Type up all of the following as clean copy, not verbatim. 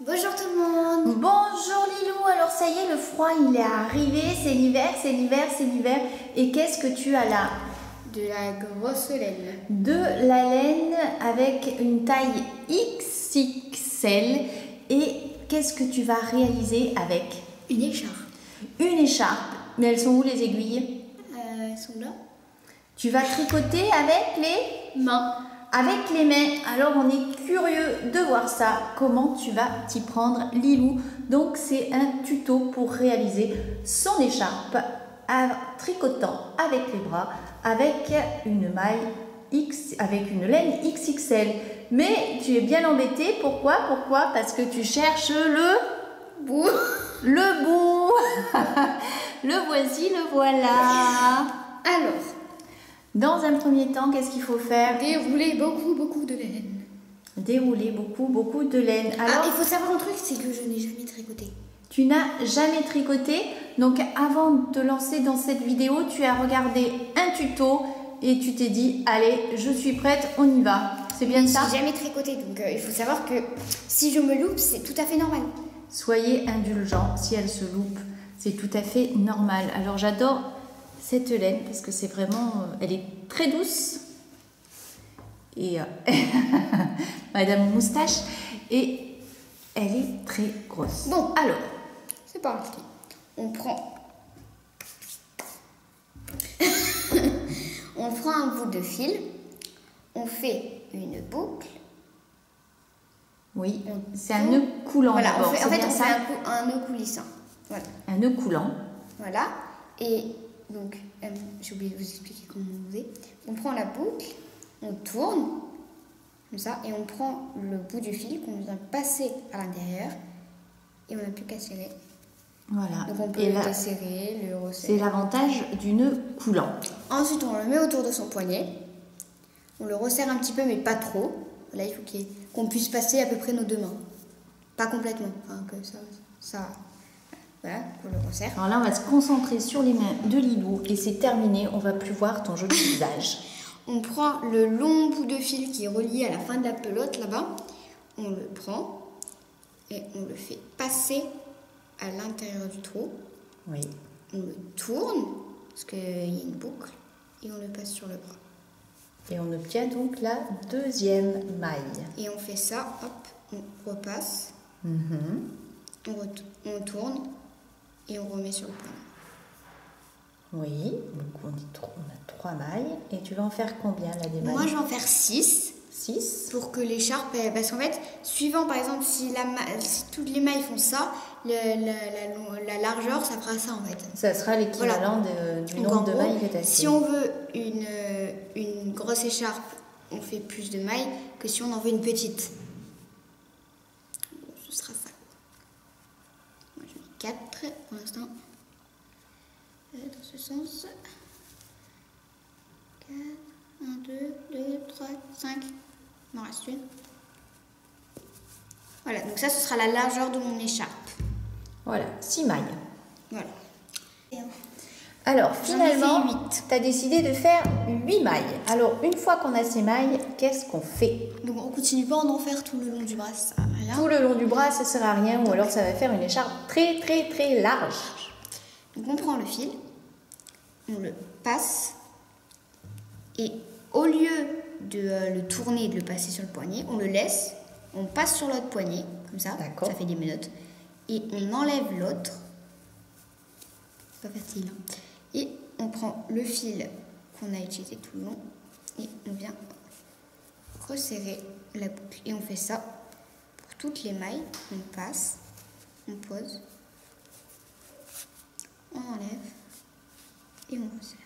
Bonjour tout le monde. Bonjour Lilou, alors ça y est, le froid il est arrivé, c'est l'hiver, c'est l'hiver, c'est l'hiver. Et qu'est-ce que tu as là? De la grosse laine. De la laine avec une taille XXL. Et qu'est-ce que tu vas réaliser avec? Une écharpe. Une écharpe. Mais elles sont où les aiguilles? Elles sont là. Tu vas tricoter avec les Mains. Avec les mains. Alors on est curieux de voir ça. Comment tu vas t'y prendre, Lilou? Donc c'est un tuto pour réaliser son écharpe en tricotant avec les bras, avec une maille X, avec une laine XXL. Mais tu es bien embêté. Pourquoi? Parce que tu cherches le bout. Le bout. Le voici, le voilà. Alors, dans un premier temps, qu'est-ce qu'il faut faire? dérouler beaucoup de laine. Dérouler beaucoup de laine. Alors, il faut savoir un truc, c'est que je n'ai jamais tricoté. Tu n'as jamais tricoté. Donc avant de te lancer dans cette vidéo, tu as regardé un tuto et tu t'es dit, allez, je suis prête, on y va. C'est bien ça? Je n'ai jamais tricoté, donc il faut savoir que si je me loupe, c'est tout à fait normal. Soyez indulgents, si elle se loupe, c'est tout à fait normal. Alors j'adore cette laine parce que c'est vraiment, elle est très douce. Et Madame Moustache, et elle est très grosse. Bon, alors, c'est parti. On prend on prend un bout de fil, on fait une boucle. Oui, c'est un nœud coulant. Voilà, d'abord. on fait un nœud coulissant. Voilà. Un nœud coulant. Voilà. Et donc, j'ai oublié de vous expliquer comment on faisait. On prend la boucle, on tourne, comme ça, et on prend le bout du fil qu'on vient passer à l'intérieur, et on n'a plus qu'à serrer. Voilà. Donc on peut le desserrer, le resserrer. C'est l'avantage du nœud coulant. Ensuite, on le met autour de son poignet. On le resserre un petit peu, mais pas trop. Là, il faut qu'on puisse passer à peu près nos deux mains. Pas complètement, enfin que ça. Voilà, on le resserre. Alors là, on va se concentrer sur les mains de Lilou et c'est terminé. On va plus voir ton joli visage. On prend le long bout de fil qui est relié à la fin de la pelote là-bas. On le prend et on le fait passer à l'intérieur du trou. Oui. On le tourne parce qu'il y a une boucle et on le passe sur le bras. Et on obtient donc la deuxième maille. Et on fait ça, hop, on repasse, on tourne et on remet sur le poignet. Oui, donc on a 3 mailles. Et tu vas en faire combien là des mailles? Moi je vais en faire 6. 6 pour que l'écharpe, parce qu'en fait, suivant par exemple si toutes les mailles font ça, la largeur ça fera ça en fait. Ça sera l'équivalent du nombre de mailles que tu as fait. Si on veut une grosse écharpe, on fait plus de mailles que si on en veut une petite. Bon, ce sera ça. Moi je mets 4 pour l'instant. Dans ce sens. 4, 1, 2, 3, 5. Il m'en reste une. Voilà, donc ça ce sera la largeur de mon écharpe. Voilà, 6 mailles. Voilà. Alors finalement, tu as décidé de faire 8 mailles. Alors une fois qu'on a ces mailles, qu'est-ce qu'on fait? Donc on continue pas à en faire tout le long du bras, ça sert à rien. Tout le long du bras, ça sert à rien, ou alors ça va faire une écharpe très large. Donc on prend le fil, on le passe, et au lieu de le tourner et de le passer sur le poignet, on le laisse, on passe sur l'autre poignet, comme ça, ça fait des menottes, et on enlève l'autre. Pas facile, hein. Et on prend le fil qu'on a utilisé tout le long et on vient resserrer la boucle. Et on fait ça pour toutes les mailles. On passe, on pose, on enlève et on resserre.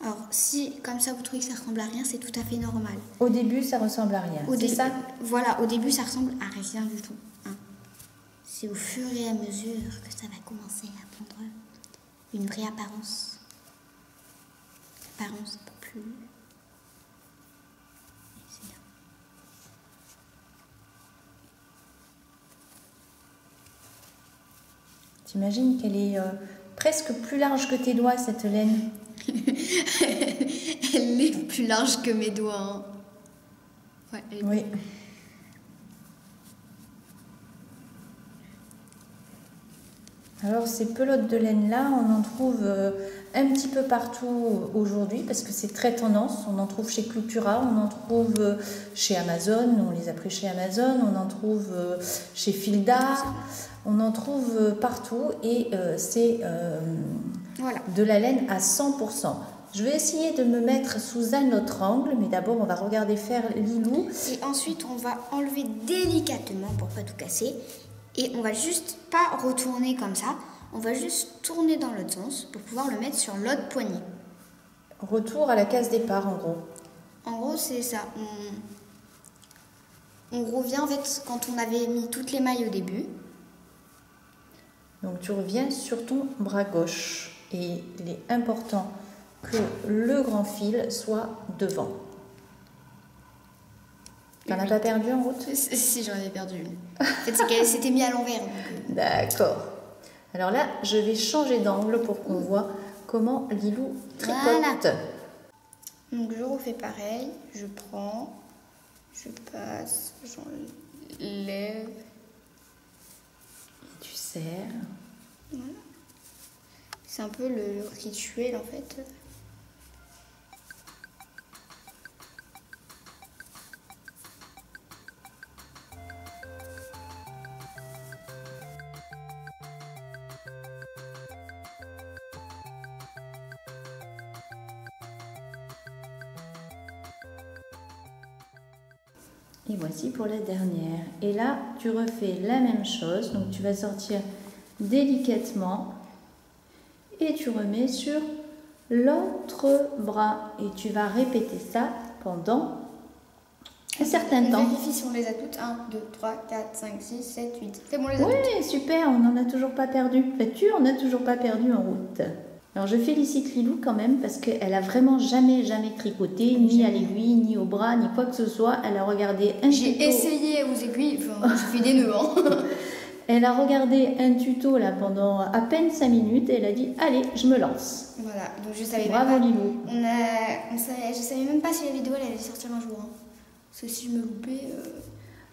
Alors, si comme ça vous trouvez que ça ressemble à rien, c'est tout à fait normal. Au début, ça ressemble à rien. C'est ça? Voilà, au début, ça ressemble à rien du tout. Hein. C'est au fur et à mesure que ça va commencer à prendre une vraie apparence. Apparence un peu plus. C'est là. T'imagines qu'elle est presque plus large que tes doigts, cette laine. Elle est plus large que mes doigts. Hein. Ouais, Oui. Alors ces pelotes de laine là, on en trouve un petit peu partout aujourd'hui parce que c'est très tendance. On en trouve chez Cultura, on en trouve chez Amazon, on les a pris chez Amazon, on en trouve chez Filda, on en trouve partout et c'est voilà. de la laine à 100%. Je vais essayer de me mettre sous un autre angle, mais d'abord on va regarder faire Lilou. Et ensuite on va enlever délicatement pour pas tout casser. Et on va juste pas retourner comme ça, on va juste tourner dans l'autre sens pour pouvoir le mettre sur l'autre poignet. Retour à la case départ en gros. En gros c'est ça, on revient en fait quand on avait mis toutes les mailles au début. Donc tu reviens sur ton bras gauche et il est important que le grand fil soit devant. T'en as pas perdu en route? Si, j'en ai perdu une. En fait, c'est qu'elle s'était mise à l'envers. D'accord. Alors là, je vais changer d'angle pour qu'on voit comment Lilou tricote. Voilà. Donc je refais pareil. Je prends, je passe, j'enlève. Et tu serres. Voilà. C'est un peu le rituel en fait. Et voici pour la dernière. Et là, tu refais la même chose. Donc, tu vas sortir délicatement et tu remets sur l'autre bras. Et tu vas répéter ça pendant un certain temps. On vérifie si on les a toutes. 1, 2, 3, 4, 5, 6, 7, 8. C'est bon, on les a toutes. Oui, super, on n'en a toujours pas perdu. On n'a toujours pas perdu en route. Alors je félicite Lilou quand même parce qu'elle a vraiment jamais tricoté, ni à l'aiguille, ni au bras, ni quoi que ce soit. Elle a regardé un tuto. J'ai essayé aux aiguilles, enfin, j'ai fait des nœuds. Hein. Elle a regardé un tuto là pendant à peine 5 minutes et elle a dit allez, je me lance. Voilà, donc je savais Bravo même pas. Lilou. Je savais même pas si la vidéo elle allait sortir un jour. Hein. Parce que si je me loupais.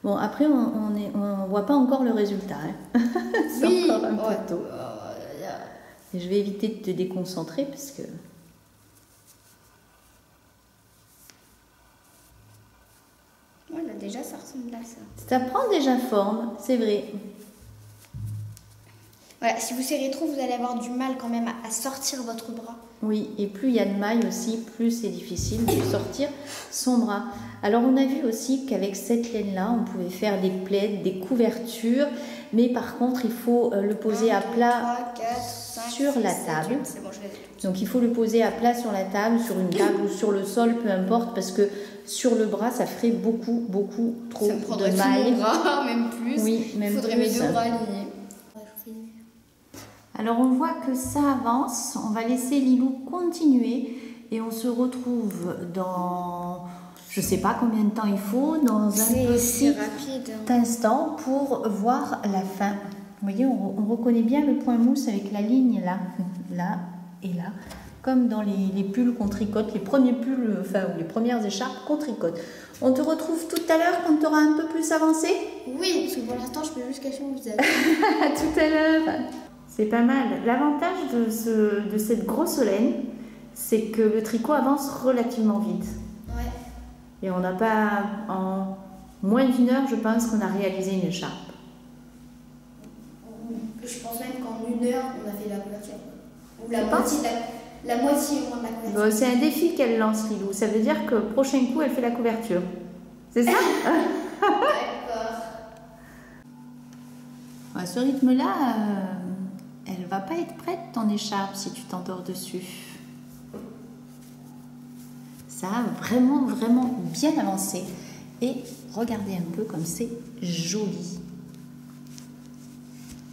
Bon, après on voit pas encore le résultat. Hein. C'est oui, encore un peu tôt. Et je vais éviter de te déconcentrer parce que. Voilà, déjà ça ressemble à ça. Ça prend déjà forme, c'est vrai. Voilà, si vous serrez trop, vous allez avoir du mal quand même à sortir votre bras. Oui, et plus il y a de mailles aussi, plus c'est difficile de sortir son bras. Alors on a vu aussi qu'avec cette laine-là, on pouvait faire des plaids, des couvertures, mais par contre il faut le poser à plat 3, 4, 5, sur 6, la 7, table. 8. C'est bon, je les ai toutes. Donc il faut le poser à plat sur la table, sur une table ou sur le sol, peu importe, parce que sur le bras, ça ferait beaucoup trop Ça me prendrait de tout mailles. mon bras, même plus. Oui, même Il faudrait plus. mes deux bras alignés. Alors on voit que ça avance, on va laisser Lilou continuer et on se retrouve dans, je sais pas combien de temps il faut, dans un petit rapide. instant pour voir la fin. Vous voyez, on reconnaît bien le point mousse avec la ligne là, là et là, comme dans les pulls qu'on tricote, les premiers pulls, enfin ou les premières écharpes qu'on tricote. On te retrouve tout à l'heure quand tu auras un peu plus avancé? Oui, parce que pour l'instant je peux juste cacher mon visage. À tout à l'heure. C'est pas mal. L'avantage de cette grosse laine, c'est que le tricot avance relativement vite. Ouais. Et on n'a pas, en moins d'une heure, je pense qu'on a réalisé une écharpe. Je pense même qu'en 1 heure, on a fait la couverture. Ou la Tu moitié, la moitié au moins de la couverture. Bon, c'est un défi qu'elle lance, Lilou. Ça veut dire que prochain coup, elle fait la couverture. C'est ça? D'accord. À ce rythme-là, elle va pas être prête, ton écharpe, si tu t'endors dessus. Ça a vraiment bien avancé. Et regardez un peu comme c'est joli.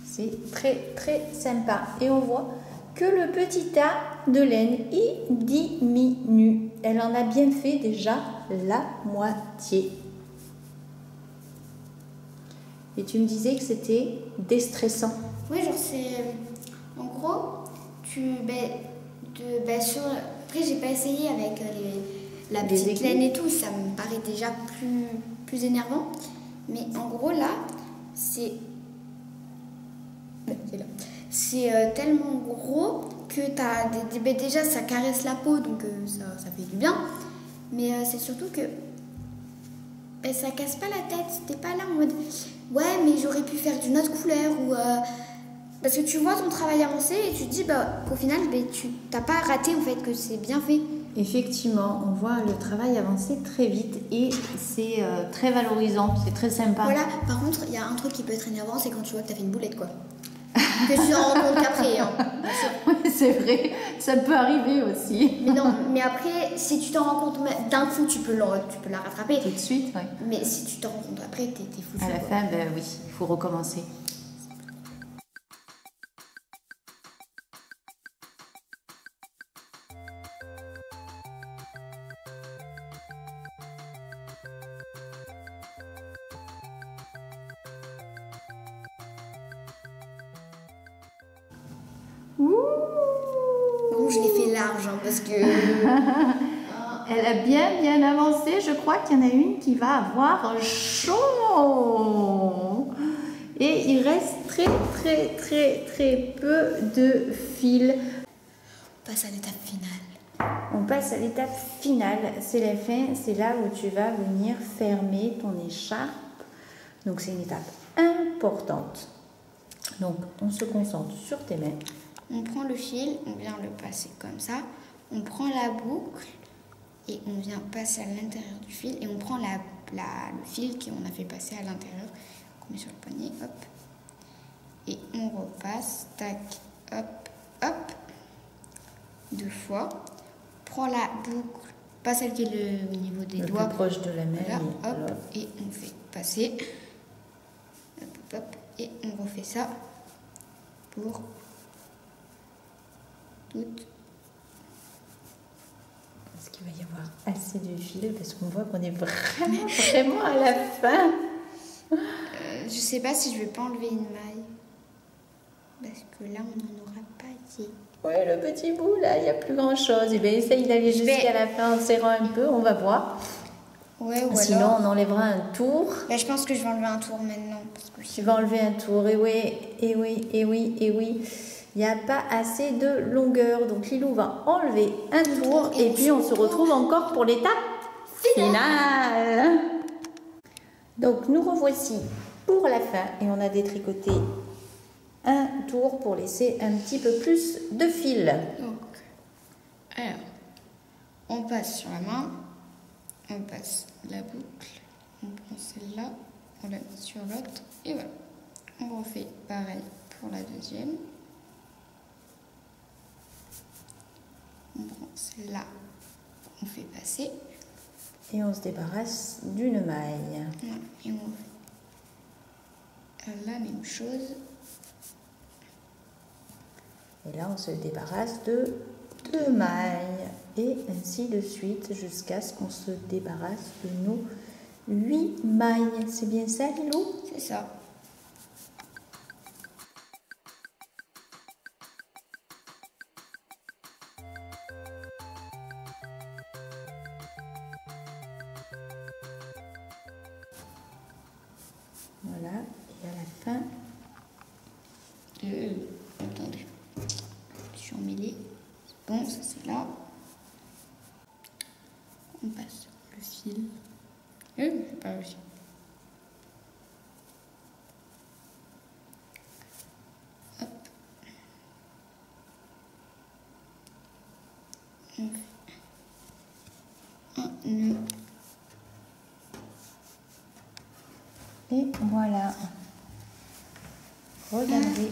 C'est très sympa. Et on voit que le petit tas de laine, il diminue. Elle en a bien fait déjà la moitié. Et tu me disais que c'était déstressant. Oui, genre c'est... En gros, Après, j'ai pas essayé avec la petite laine et tout, ça me paraît déjà plus énervant. Mais en gros, là, c'est tellement gros que déjà ça caresse la peau, donc ça fait du bien. Mais c'est surtout que ça casse pas la tête. T'es pas là en mode ouais, mais j'aurais pu faire d'une autre couleur ou parce que tu vois ton travail avancé et tu te dis qu'au final tu t'as pas raté en fait, que c'est bien fait. Effectivement, on voit le travail avancer très vite et c'est très valorisant, c'est très sympa. Voilà, par contre, il y a un truc qui peut être énervant, c'est quand tu vois que tu as fait une boulette, quoi. Que tu t'en rends compte qu'après, hein, bien sûr. Oui, c'est vrai, ça peut arriver aussi. Mais non, mais après, si tu t'en rends compte d'un coup, tu peux la rattraper. Tout de suite, oui. Mais si tu t'en rends compte après, t'es foutu. À la fin, oui, il faut recommencer. Bon, je l'ai fait large, hein, parce que... Elle a bien avancé. Je crois qu'il y en a une qui va avoir chaud. Et il reste très peu de fil. On passe à l'étape finale. On passe à l'étape finale. C'est la fin. C'est là où tu vas venir fermer ton écharpe. Donc c'est une étape importante. Donc on se concentre sur tes mains. On prend le fil, on vient le passer comme ça. On prend la boucle et on vient passer à l'intérieur du fil. Et on prend le fil qu'on a fait passer à l'intérieur, qu'on met sur le poignet, hop. Et on repasse, tac, hop, hop, 2 fois. Prends la boucle, pas celle qui est au niveau des doigts. Plus proche de la main. Là, hop, et on fait passer. Hop, hop, hop, et on refait ça pour toutes. Est-ce qu'il va y avoir assez de fil? Parce qu'on voit qu'on est vraiment à la fin. Je sais pas si je vais pas enlever une maille. Parce que là, on n'en aura pas assez. Ouais, le petit bout, là, il n'y a plus grand-chose. Et bien, essaye d'aller jusqu'à la fin en serrant un peu, on va voir. Ouais, ou sinon, alors... on enlèvera un tour. Là, je pense que je vais enlever un tour maintenant. Parce que tu vas enlever un tour, et oui. Il n'y a pas assez de longueur. Donc, Lilou va enlever un tour. Et puis, on se retrouve encore pour l'étape finale. Donc, nous revoici pour la fin. Et on a détricoté un tour pour laisser un petit peu plus de fil. Donc, alors, on passe sur la main. On passe la boucle. On prend celle-là. On la met sur l'autre. Et voilà. On refait pareil pour la deuxième. On prend celle-là, on fait passer. Et on se débarrasse d'une maille. Et on fait la même chose. Et là, on se débarrasse de 2 mailles. Et ainsi de suite jusqu'à ce qu'on se débarrasse de nos 8 mailles. C'est bien ça, Lilou? C'est ça. Voilà, et à la fin... Attendez, je suis emmêlée. Bon, ça c'est là. On passe le fil. J'ai pas réussi. Hop. On fait un nœud. Et voilà. Regardez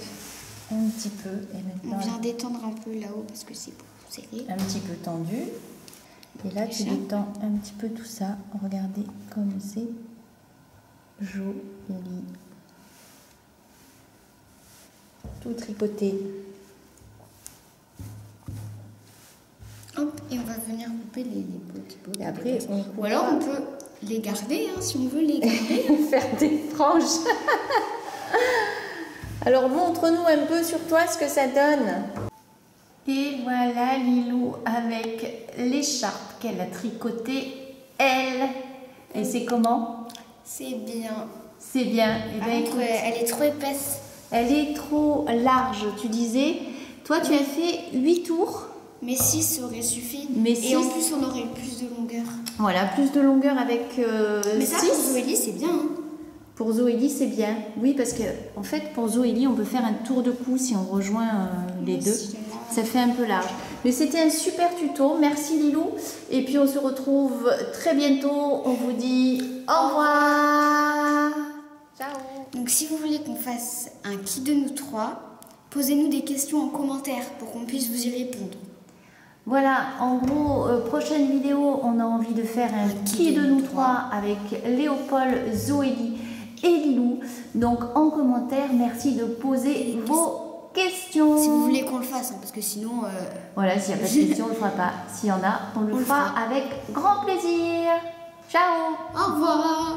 un petit peu. Et maintenant, on vient détendre un peu là-haut parce que c'est beaucoup serré. Un petit peu tendu. Et là, tu détends un petit peu tout ça. Regardez comme c'est joli. Tout tricoté. Hop, et on va venir couper les petits bouts. Et après, ou alors on peut les garder, hein, si on veut les garder. Faire des franges. Alors, montre-nous un peu sur toi ce que ça donne. Et voilà Lilou avec l'écharpe qu'elle a tricotée, elle. Et c'est comment? C'est bien. C'est bien. Et Par contre, elle est trop épaisse. Elle est trop large, tu disais. Toi, tu as fait 8 tours. Mais 6 ça aurait suffi. Mais et en plus, on aurait eu plus de longueur. Voilà, plus de longueur avec 6. Mais ça, pour Zoélie, c'est bien. Hein. Pour Zoélie, c'est bien. Oui, parce que en fait, pour Zoélie, on peut faire un tour de cou si on rejoint les deux. Ça fait un peu large. Mais c'était un super tuto. Merci Lilou. Et puis, on se retrouve très bientôt. On vous dit au revoir. Ciao. Donc, si vous voulez qu'on fasse un qui de nous trois, posez-nous des questions en commentaire pour qu'on puisse vous y répondre. Voilà, en gros, prochaine vidéo, on a envie de faire un qui de nous trois avec Léopold, Zoélie et Lilou. Donc en commentaire, merci de poser vos questions. Si vous voulez qu'on le fasse, hein, parce que sinon... Voilà, s'il n'y a pas de questions, on ne le fera pas. S'il y en a, on le fera avec grand plaisir. Ciao. Au revoir.